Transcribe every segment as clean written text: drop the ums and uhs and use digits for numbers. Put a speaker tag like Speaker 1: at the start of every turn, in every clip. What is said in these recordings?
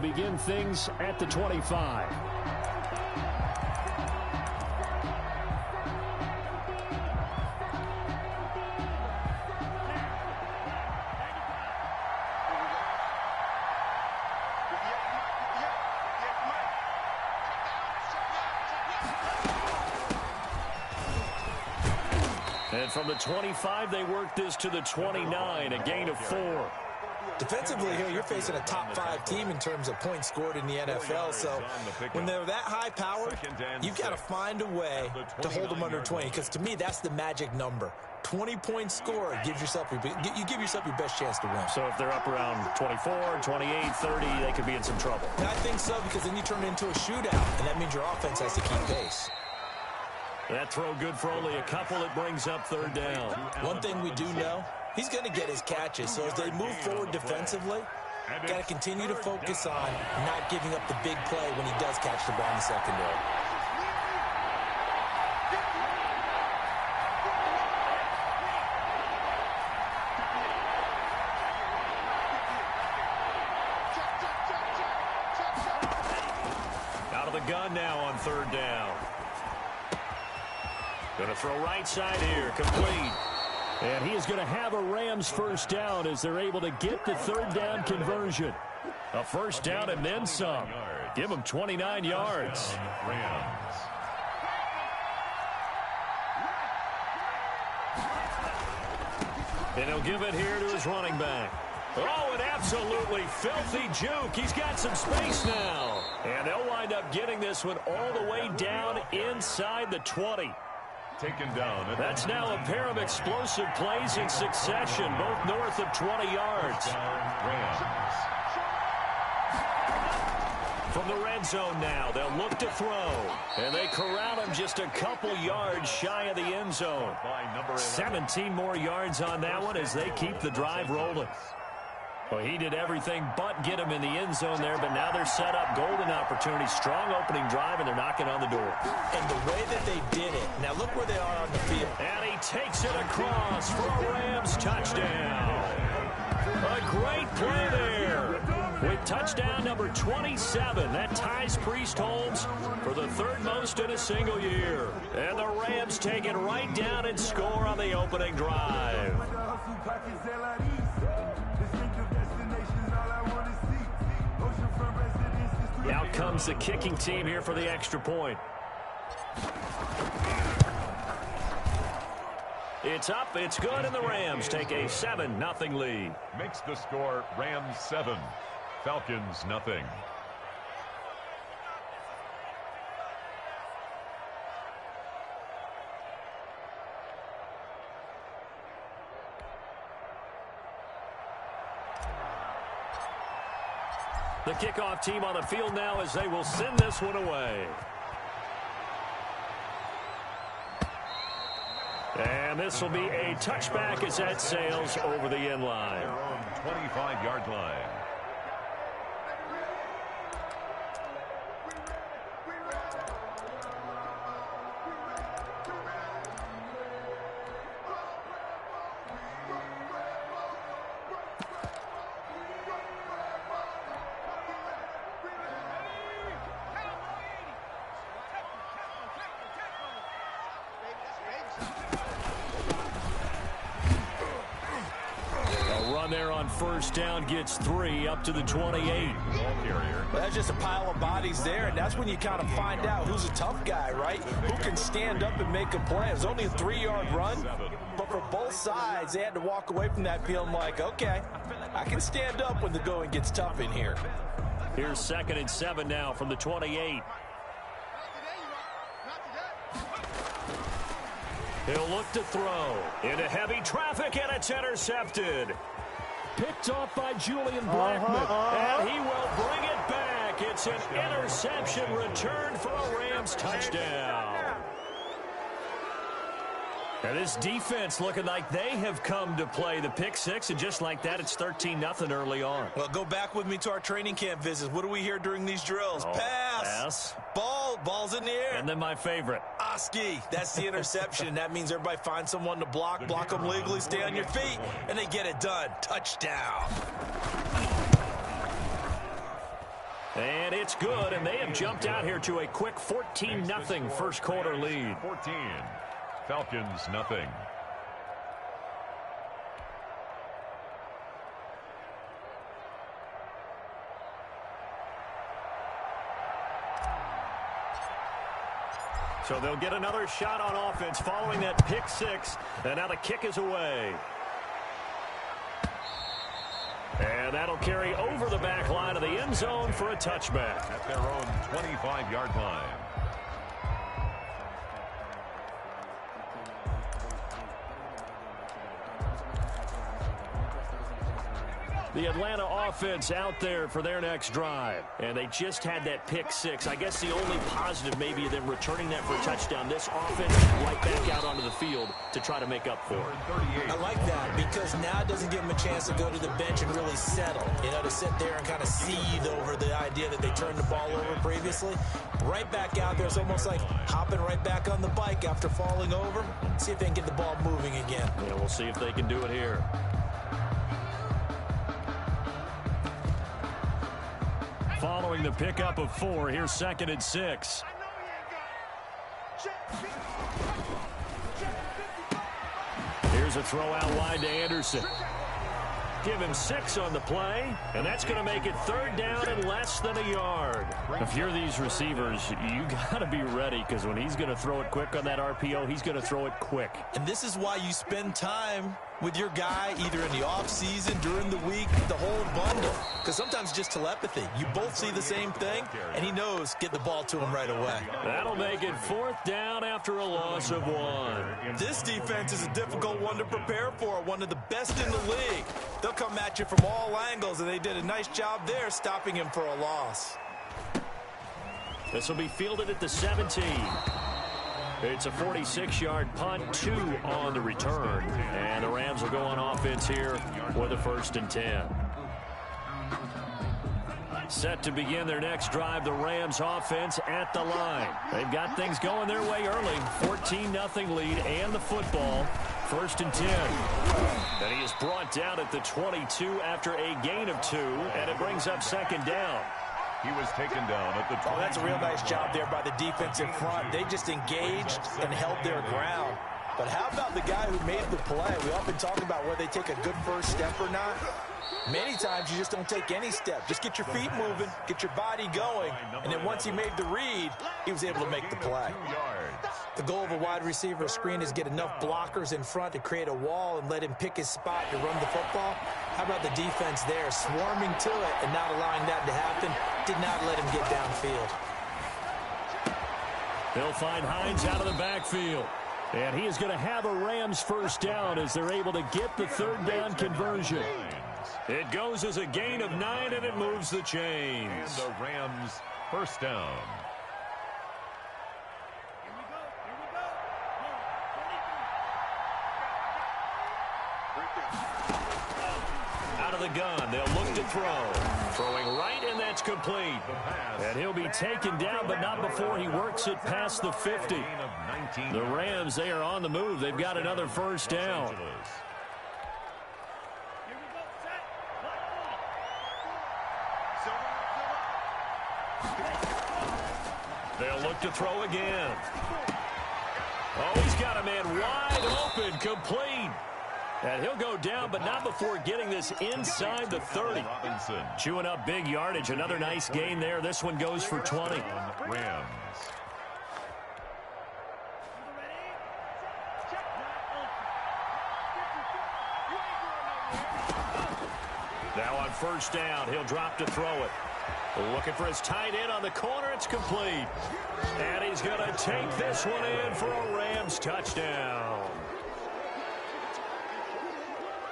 Speaker 1: begin things at the 25. And from the 25, they work this to the 29, a gain of 4.
Speaker 2: Defensively here, you're facing a top 5 team in terms of points scored in the NFL. So when they're that high powered, you've got to find a way to hold them under 20. Because to me, that's the magic number. 20 points scored gives yourself you give yourself your best chance to win.
Speaker 1: So if they're up around 24, 28, 30, they could be in some trouble.
Speaker 2: And I think so, because then you turn it into a shootout, and that means your offense has to keep pace.
Speaker 1: That throw good for only a couple. It brings up third down.
Speaker 2: One thing we do know, he's going to get his catches. So as they move forward defensively, got to continue to focus on not giving up the big play when he does catch the ball in the secondary.
Speaker 1: Out of the gun now on third down. Going to throw right side here, complete. And he is going to have a Rams first down as they're able to get the third down conversion. A first down and then some. Give him 29 yards. And he'll give it here to his running back. Oh, an absolutely filthy juke. He's got some space now. And they'll wind up getting this one all the way down inside the 20.
Speaker 3: Taken down.
Speaker 1: That's now a pair of explosive plays in succession, both north of 20 yards. From the red zone now, they'll look to throw. And they corral him just a couple yards shy of the end zone. 17 more yards on that one as they keep the drive rolling. Well, he did everything but get him in the end zone there, but now they're set up. Golden opportunity, strong opening drive, and they're knocking on the door.
Speaker 2: And the way that they did it, now look where they are on the field.
Speaker 1: And he takes it across for a Rams touchdown. A great play there. With touchdown number 27, that ties Priest Holmes for the third most in a single year. And the Rams take it right down and score on the opening drive. Out comes the kicking team here for the extra point. It's up, it's good, and the Rams take a 7-0 lead.
Speaker 3: Makes the score Rams 7, Falcons nothing.
Speaker 1: The kickoff team on the field now as they will send this one away. And this will be a touchback as that sails over the end line.
Speaker 3: 25-yard line.
Speaker 1: There on first down gets 3 up to the 28.
Speaker 2: Well, that's just a pile of bodies there, and that's when you kind of find out who's a tough guy, right? Who can stand up and make a play. It was only a 3-yard run, but for both sides, they had to walk away from that feeling like, okay, I can stand up when the going gets tough in here.
Speaker 1: Here's 2nd and 7 now from the 28. He'll look to throw into heavy traffic, and it's intercepted. Picked off by Julian Blackman, and he will bring it back. It's an interception return for a Rams touchdown. And this defense looking like they have come to play the pick six, and just like that, it's 13-0 early on.
Speaker 2: Well, go back with me to our training camp visits. What do we hear during these drills? Pass. Ball's in the air.
Speaker 1: And then my favorite.
Speaker 2: Oski. That's the interception. That means everybody finds someone to block them legally, stay on your feet, and they get it done. Touchdown.
Speaker 1: And it's good, and they have jumped out here to a quick 14-0 first quarter lead.
Speaker 3: 14. Falcons, nothing.
Speaker 1: So they'll get another shot on offense following that pick six, and now the kick is away. And that'll carry over the back line of the end zone for a touchback.
Speaker 3: At their own 25-yard line.
Speaker 1: The Atlanta offense out there for their next drive. And they just had that pick six. I guess the only positive maybe of them returning that for a touchdown. This offense right back out onto the field to try to make up for it.
Speaker 2: I like that because now it doesn't give them a chance to go to the bench and really settle. You know, to sit there and kind of seethe over the idea that they turned the ball over previously. Right back out there. It's almost like hopping right back on the bike after falling over. See if they can get the ball moving again.
Speaker 1: Yeah, we'll see if they can do it here. Following the pickup of 4, here's 2nd and 6. Here's a throw out wide to Anderson. Give him 6 on the play, and that's going to make it 3rd down and less than a yard. If you're these receivers, you got to be ready because when he's going to throw it quick on that RPO, he's going to throw it quick.
Speaker 2: And this is why you spend time with your guy either in the offseason, during the week, the whole bundle. Because sometimes just telepathy. You both see the same thing, and he knows get the ball to him right away.
Speaker 1: That'll make it 4th down after a loss of 1.
Speaker 2: This defense is a difficult one to prepare for, one of the best in the league. They'll come at you from all angles, and they did a nice job there stopping him for a loss.
Speaker 1: This will be fielded at the 17. It's a 46-yard punt, 2 on the return. And the Rams will go on offense here with a 1st and 10. Set to begin their next drive, the Rams offense at the line. They've got things going their way early. 14-0 lead and the football. 1st and 10. And he is brought down at the 22 after a gain of 2, and it brings up 2nd down.
Speaker 3: He was taken down at the 20.
Speaker 2: Oh, that's a real nice job there by the defensive front. They just engaged and held their ground. But how about the guy who made the play? We often talk about whether they take a good first step or not. Many times you just don't take any step. Just get your feet moving, get your body going, and then once he made the read, he was able to make the play. The goal of a wide receiver screen is get enough blockers in front to create a wall and let him pick his spot to run the football. How about the defense there, swarming to it and not allowing that to happen? Did not let him get downfield.
Speaker 1: They'll find Hines out of the backfield. And he is going to have a Rams 1st down as they're able to get the 3rd down conversion. It goes as a gain of 9, and it moves the chains.
Speaker 3: And the Rams 1st down.
Speaker 1: Out of the gun, they'll look to throw. Throwing right, and that's complete. And he'll be taken down, but not before he works it past the 50. The Rams, they are on the move. They've got another 1st down. They'll look to throw again. Oh, he's got a man wide open, complete. And he'll go down, but not before getting this inside the 30. Chewing up big yardage. Another nice gain there. This one goes for 20.
Speaker 3: Rams.
Speaker 1: Now on 1st down, he'll drop to throw it. Looking for his tight end on the corner. It's complete. And he's going to take this one in for a Rams touchdown.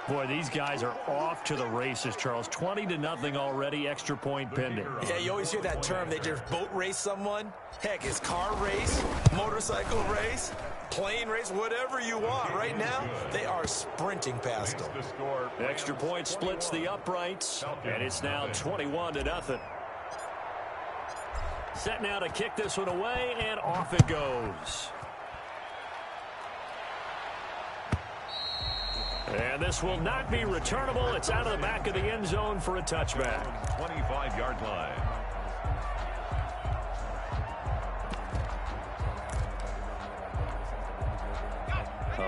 Speaker 1: Boy, these guys are off to the races, Charles. 20-0 already, extra point pending.
Speaker 2: Yeah, you always hear that term. They just boat race someone. Heck, it's car race, motorcycle race, plane race, whatever you want. Right now, they are sprinting past them.
Speaker 1: Extra point splits the uprights, and it's now 21-0. Set now to kick this one away, and off it goes. And this will not be returnable. It's out of the back of the end zone for a touchback.
Speaker 3: 25-yard line.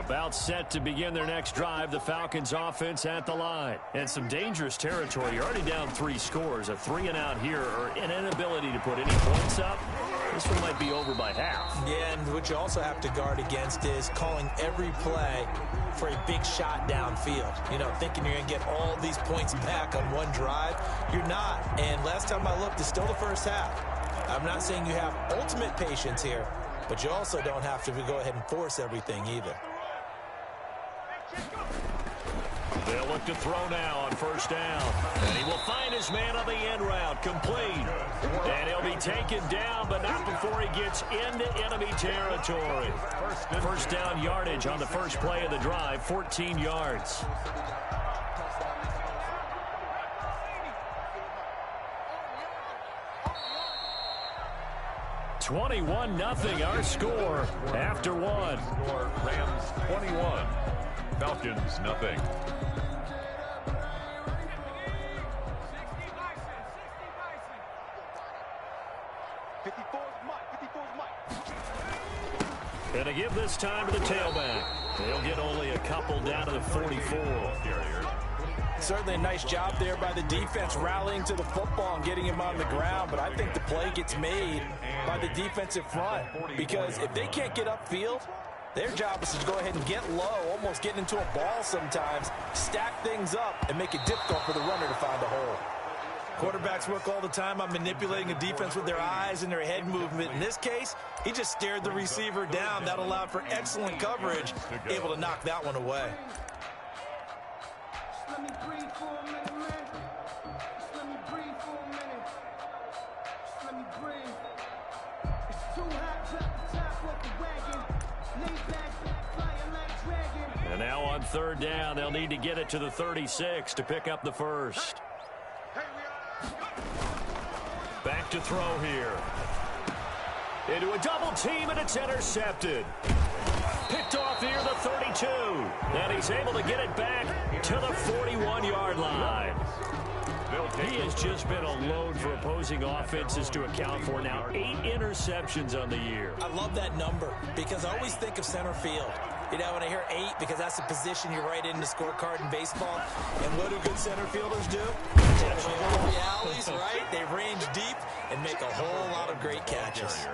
Speaker 1: About set to begin their next drive, the Falcons offense at the line. And some dangerous territory. You're already down 3 scores. A 3-and-out here or an inability to put any points up. This one might be over by half.
Speaker 2: Yeah, and what you also have to guard against is calling every play for a big shot downfield. You know, thinking you're going to get all these points back on one drive. You're not. And last time I looked, it's still the first half. I'm not saying you have ultimate patience here, but you also don't have to go ahead and force everything either.
Speaker 1: They'll look to throw now on first down. And he will find his man on the end route, complete. And he'll be taken down, but not before he gets into enemy territory. First down yardage on the first play of the drive, 14 yards. (21-0) our score after one.
Speaker 3: Rams 21, Falcons nothing.
Speaker 1: And to give this time to the tailback. They'll get only a couple down to the 44.
Speaker 2: Certainly a nice job there by the defense rallying to the football and getting him on the ground, but I think the play gets made by the defensive front because if they can't get upfield, their job is to go ahead and get low, almost get into a ball sometimes, stack things up, and make it difficult for the runner to find a hole. Quarterbacks work all the time on manipulating a defense with their eyes and their head movement. In this case, he just stared the receiver down. That allowed for excellent coverage, able to knock that one away.
Speaker 4: Let me breathe for a minute, man. Just let me breathe for a minute. Just let me breathe. It's too hot, drop the top off the wagon. Lay back, flying like dragon.
Speaker 1: And now on third down, they'll need to get it to the 36 to pick up the first. Back to throw here. Into a double team, and it's intercepted. Picked off here, the 32. And he's able to get it back to the 41-yard line. He has just been a load for opposing offenses to account for. Now 8 interceptions on the year.
Speaker 2: I love that number because I always think of center field. You know, when I hear 8, because that's the position you write in the scorecard in baseball. And what do good center fielders do? Catch all the alleys, right? They range deep and make a whole lot of great catches.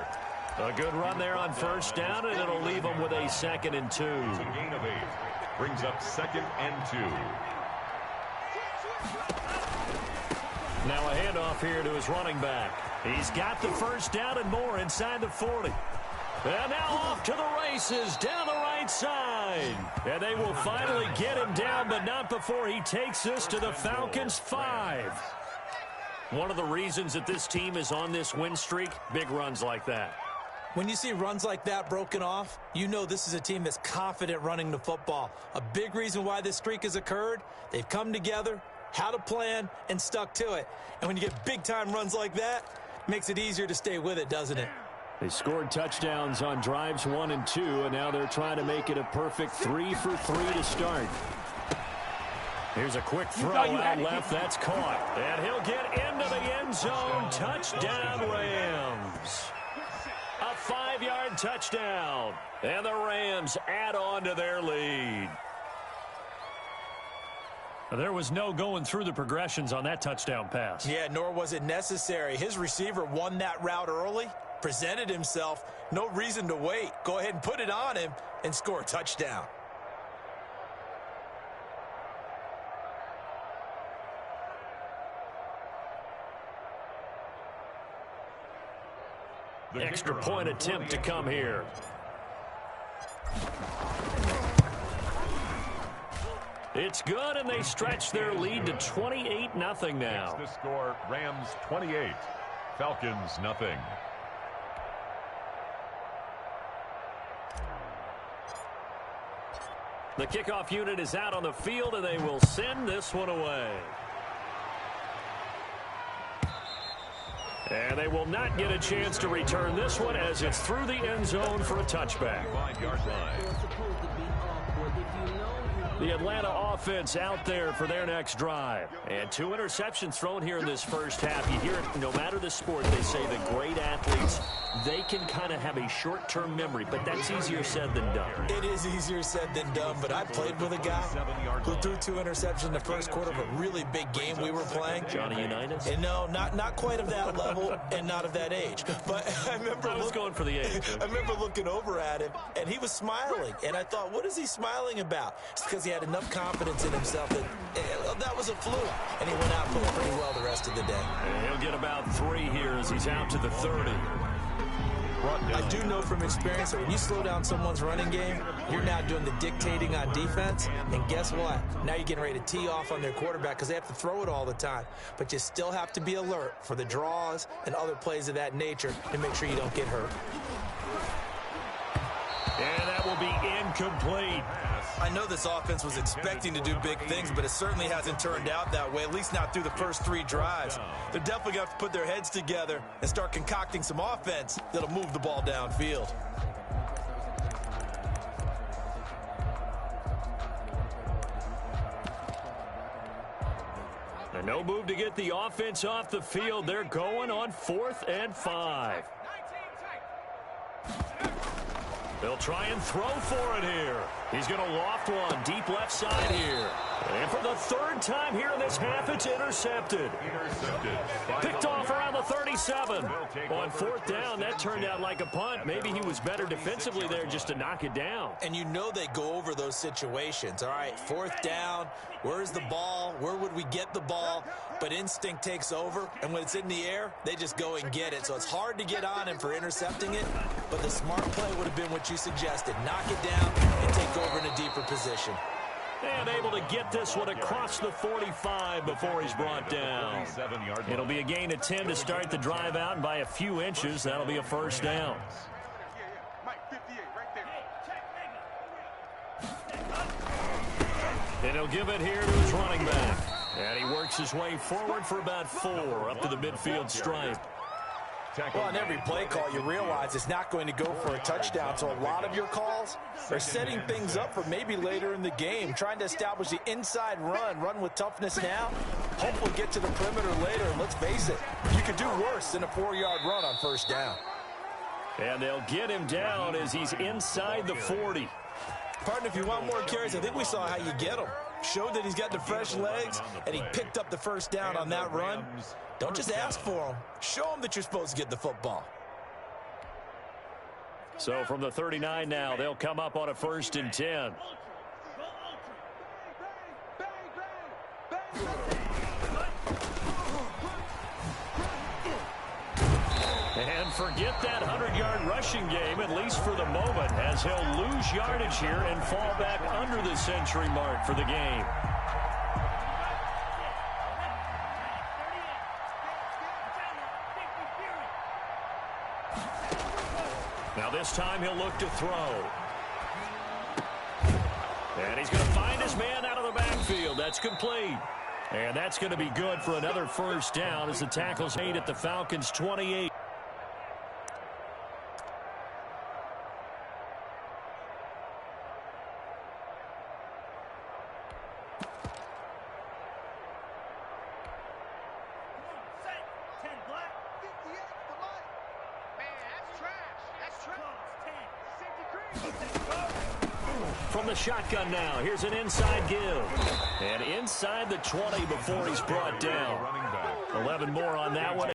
Speaker 1: A good run there on first down, and it'll leave them with a 2nd and 2.
Speaker 3: It's a gain of 8. Brings up 2nd and 2.
Speaker 1: Now a handoff here to his running back. He's got the first down and more inside the 40. And now off to the races down the right side. And they will finally get him down, but not before he takes this to the Falcons' 5. One of the reasons that this team is on this win streak, big runs like that.
Speaker 2: When you see runs like that broken off, you know this is a team that's confident running the football. A big reason why this streak has occurred, they've come together, had a plan, and stuck to it. And when you get big-time runs like that, it makes it easier to stay with it, doesn't it?
Speaker 1: They scored touchdowns on drives 1 and 2, and now they're trying to make it a perfect 3 for 3 to start. Here's a quick throw out left. That's caught. And he'll get into the end zone. Touchdown, Rams. A 5-yard touchdown. And the Rams add on to their lead. There was no going through the progressions on that touchdown pass.
Speaker 2: Yeah, nor was it necessary. His receiver won that route early, presented himself. No reason to wait. Go ahead and put it on him and score a touchdown.
Speaker 1: Extra point attempt to come here. It's good, and they stretch their lead to 28-0 now.
Speaker 3: The score, Rams 28, Falcons nothing.
Speaker 1: The kickoff unit is out on the field, and they will send this one away. And they will not get a chance to return this one as it's through the end zone for a touchback.
Speaker 3: 5-yard line.
Speaker 1: The Atlanta offense out there for their next drive. And 2 interceptions thrown here in this first half. You hear it no matter the sport, they say the great athletes they can kind of have a short-term memory, but that's easier said than done.
Speaker 2: It is easier said than done, but I played with a guy who threw 2 interceptions in the first quarter of a really big game we were playing.
Speaker 1: Johnny Unitas?
Speaker 2: And no, not quite of that level and not of that age. But I was
Speaker 1: going for the age.
Speaker 2: I remember looking over at him, and he was smiling. And I thought, what is he smiling about? It's because he had enough confidence in himself that was a fluke. And he went out playing pretty well the rest of the day.
Speaker 1: And he'll get about 3 here as he's out to the 30.
Speaker 2: I do know from experience that when you slow down someone's running game, you're now doing the dictating on defense. And guess what? Now you're getting ready to tee off on their quarterback because they have to throw it all the time. But you still have to be alert for the draws and other plays of that nature to make sure you don't get hurt.
Speaker 1: And that will be incomplete.
Speaker 2: I know this offense was expecting to do big things, but it certainly hasn't turned out that way, at least not through the first 3 drives. They're definitely going to have to put their heads together and start concocting some offense that'll move the ball downfield.
Speaker 1: And no move to get the offense off the field. They're going on 4th and 5. They'll try and throw for it here. He's going to loft one deep left side here. And for the 3rd time here in this half, it's intercepted. Picked off around the 37. On 4th down, that turned out like a punt. Maybe he was better defensively there just to knock it down.
Speaker 2: And you know they go over those situations. All right, 4th down, where's the ball? Where would we get the ball? But instinct takes over, and when it's in the air, they just go and get it. So it's hard to get on him for intercepting it, but the smart play would have been what you suggested. Knock it down and take over in a deeper position.
Speaker 1: And able to get this one across the 45 before he's brought down. It'll be a gain of 10 to start the drive out, and by a few inches, that'll be a 1st down. And he'll give it here to his running back. And he works his way forward for about 4 up to the midfield stripe.
Speaker 2: Well, on every play call, you realize it's not going to go for a touchdown. So a lot of your calls are setting things up for maybe later in the game, trying to establish the inside run with toughness now. Hopefully get to the perimeter later. And let's face it, you could do worse than a 4-yard run on 1st down.
Speaker 1: And they'll get him down as he's inside the 40.
Speaker 2: Partner, if you want more carries, I think we saw how you get him. Showed that he's got the fresh legs, and he picked up the 1st down on that run. Don't just ask for him. Show him that you're supposed to get the football.
Speaker 1: So from the 39 now, they'll come up on a 1st and 10. And forget that 100-yard rushing game, at least for the moment, as he'll lose yardage here and fall back under the century mark for the game. Now this time he'll look to throw. And he's going to find his man out of the backfield. That's complete. And that's going to be good for another 1st down as the tackle's made at the Falcons' 28. From the shotgun now, here's an inside give. And inside the 20 before he's brought down. 11 more on that one.